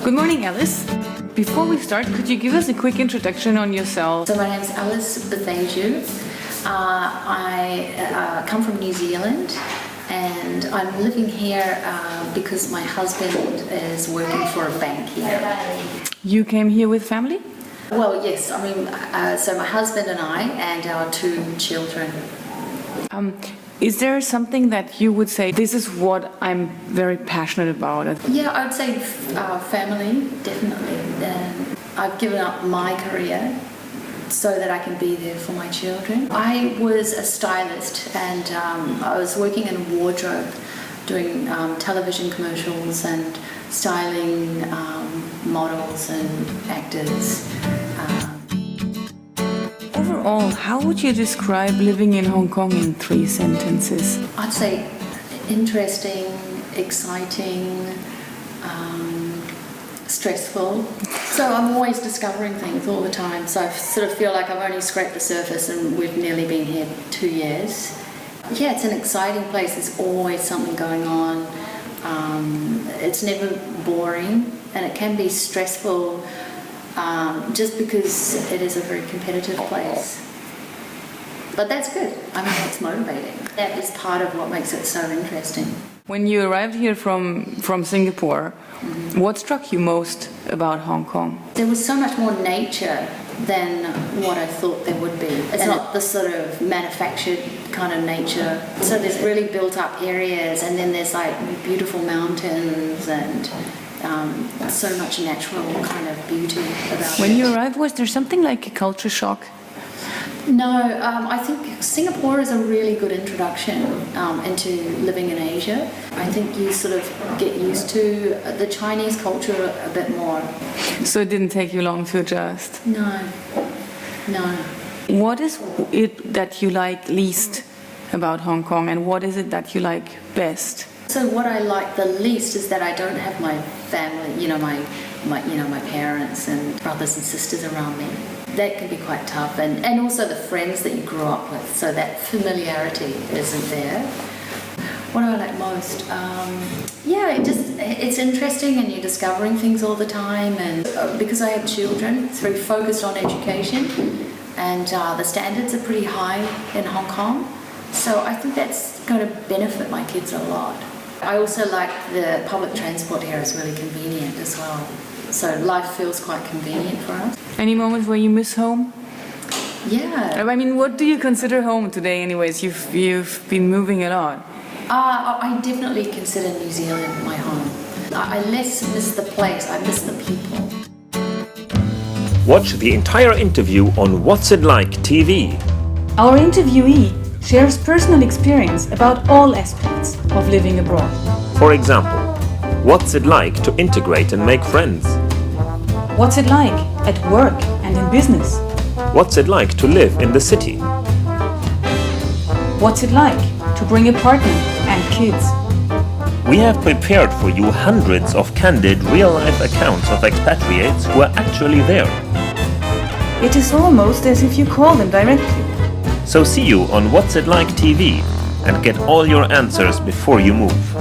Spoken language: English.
Good morning, Alice. Before we start, could you give us a quick introduction on yourself? So my name is Alice Bethanju. I come from New Zealand and I'm living here because my husband is working for a bank here. You came here with family? Well, yes. So my husband and I and our 2 children. Is there something that you would say, this is what I'm very passionate about? Yeah, I would say family, definitely. I've given up my career so that I can be there for my children. I was a stylist and I was working in a wardrobe doing television commercials and styling models and actors. Overall, how would you describe living in Hong Kong in 3 sentences? I'd say interesting, exciting, stressful. So I'm always discovering things all the time. So I sort of feel like I've only scraped the surface and we've nearly been here 2 years. Yeah, it's an exciting place. There's always something going on. It's never boring and it can be stressful just because it is a very competitive place. But that's good. It's motivating. That is part of what makes it so interesting. When you arrived here from Singapore, what struck you most about Hong Kong? There was so much more nature than what I thought there would be. It's not the sort of manufactured kind of nature. So there's really built up areas and then there's like beautiful mountains and so much natural kind of beauty about it. When you arrived, was there something like a culture shock? No, I think Singapore is a really good introduction into living in Asia. I think you sort of get used to the Chinese culture a bit more. So it didn't take you long to adjust? No. What is it that you like least about Hong Kong and what is it that you like best? So what I like the least is that I don't have my family, my parents and brothers and sisters around me. That can be quite tough, and also the friends that you grew up with, so that familiarity isn't there. What do I like most? It's interesting and you're discovering things all the time, and because I have children, it's very focused on education and the standards are pretty high in Hong Kong, so I think that's going to benefit my kids a lot. I also like the public transport here is really convenient as well. So life feels quite convenient for us. Any moments where you miss home? Yeah. What do you consider home today anyways? You've been moving a lot. I definitely consider New Zealand my home. I less miss the place, I miss the people. Watch the entire interview on What's It Like TV. Our interviewee shares personal experience about all aspects of living abroad. For example, what's it like to integrate and make friends? What's it like at work and in business? What's it like to live in the city? What's it like to bring a partner and kids? We have prepared for you hundreds of candid real-life accounts of expatriates who are actually there. It is almost as if you call them directly. So see you on What's It Like TV and get all your answers before you move.